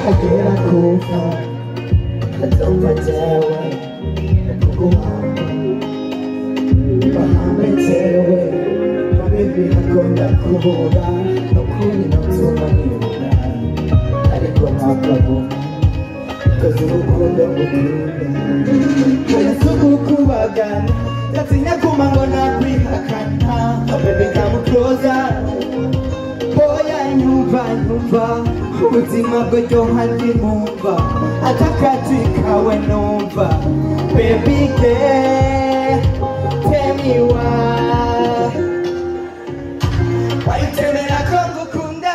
akagera kuva azumva jewe kuguhamba bahambe jewe babibi akunda kubura nukuri nozuma nibura ariko mpakaguma koze urukundo ngukunda oya sugukubagana ndatinya kuma ngo nakwihakana baby come closer boya nyumva ubuzima bwaryoha ndimumva atakati kawe numva baby girl tell me why wayitemera ko ngukunda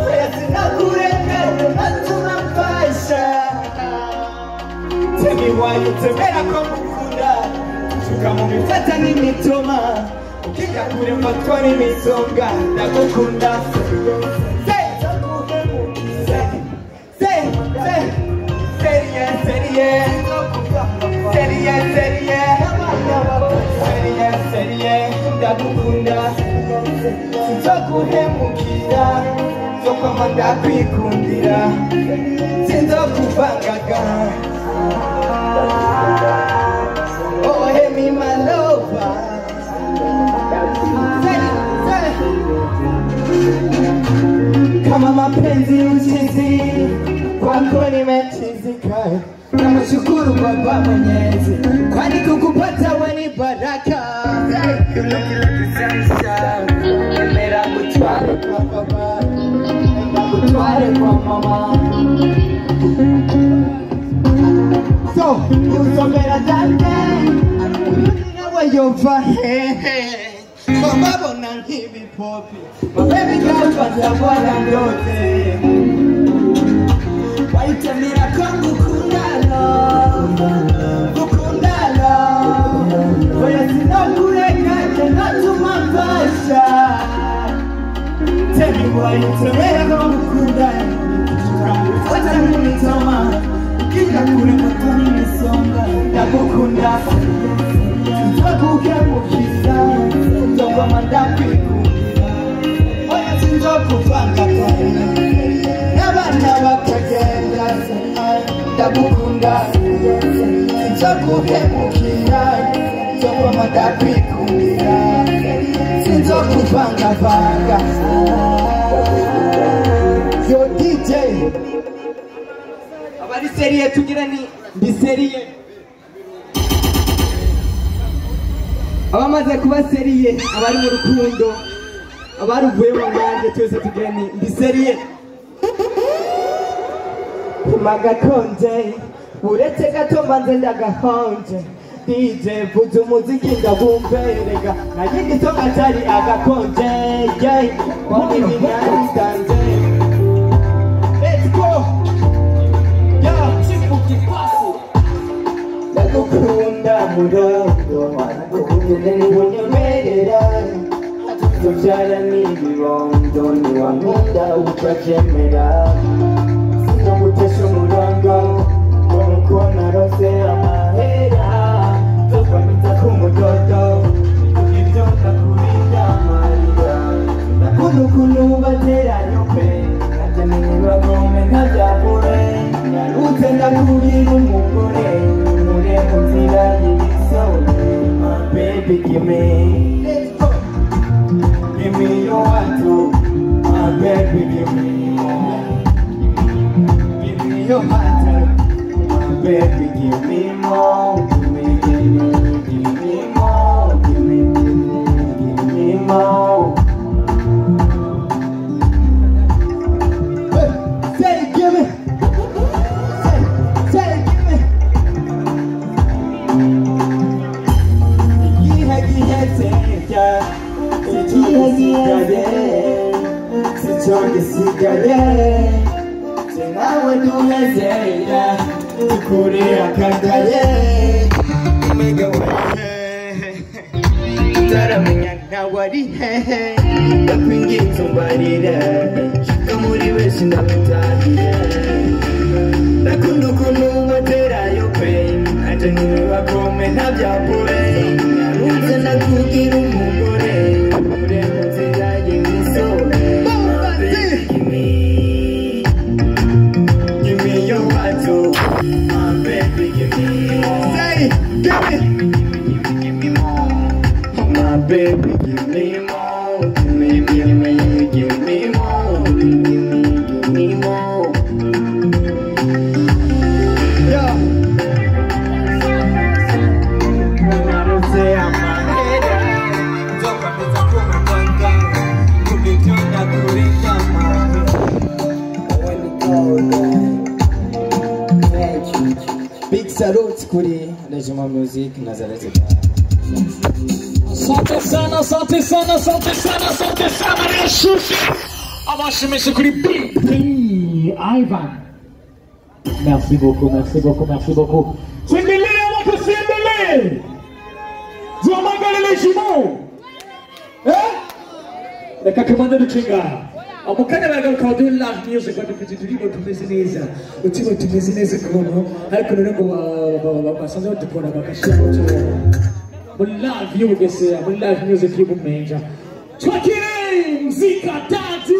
oya sinakureka natuma mfasha tell me why yitemera ko ngukunda tukamubifata n'imitoma ukijya kure mfatwa n'imisonga ndagukunda ndagukunda sinzoguhemukira nzokwama ndakwikundira sinzokuvangaga oh hey me my lover kama mapenzi uchizi kwako nimechizika namshukuru Baba Mwenyezi kwani kukupata we ni baraka you look like the sunshine emera kutware kwa baba kutware kwa mama so usomera dande nawe yova mama bona nkibi popi baby girl kwanza bwana ndote waitemera kwangu kundalo oya sinakureka natuma mfasha tell me why yitemera kwangu kundalo tukamufata n'imitoma ukijya kure mfatwa n'imisonga ndagukunda sinzokughemukiza nzokwama ndakwikundira oya sinzokuvanga kwawe n'abana bakagenda ndagukunda sinzoguhemukira nzokwama ndakwikundira sinzokuvangavanga yo DJ abari seriye tugira ni seriye abamaze kuba seriye abari mu rukundo abaruvuye mu nyange twese tugira ni seriye magakonje uretse gato mbanze ndagahonje DJ vuza umuziki ndabumverega nagigitoka cyari agakonje mbona ibinyandanze let's go ndagukunda murondo ndagukunda nibunyemerera tubyara n'ibibondo niwankunda ukakemera sinogutesha umurongo nuko narose amahera tukamita k'umudodo ibyo ndakurinda amarira ndakunda ukuntu bateranya pe natemene bagome ntabyakure narutse ndakubira umugore mure mu nzira y'ibisore my baby give me your heart my baby give me more give me your heart my baby give me more give me more give me more say give me say give me nawe duhezera dukure akagaye umega wehe utaramenya ntawe ari hehe ndakwinginze umbarire shika muri wese ndakutahire ndakunda ukuntu baterayo pe anje ntibibakome ntabyakure narunze ndakubwira umugore ure mu nzira y'imisore Big salute kuri Jumeaux Music Nazareth. Asante sana, asante sana, asante sana, asante sana. Nishushi abashimishe kuri Big Yvan. Merci beaucoup, merci beaucoup, merci beaucoup. Sindele, on va sindele. Diamangale les jumeaux. Le kakamanda de Chinga. Amukana bagaruka do live music badufite turibo tumeze neza. Utimo tumeze neza kuno. Ariko ngo basanze dukora bakashira cyo. Live you get say live music you menja. Twakire mzika tatu.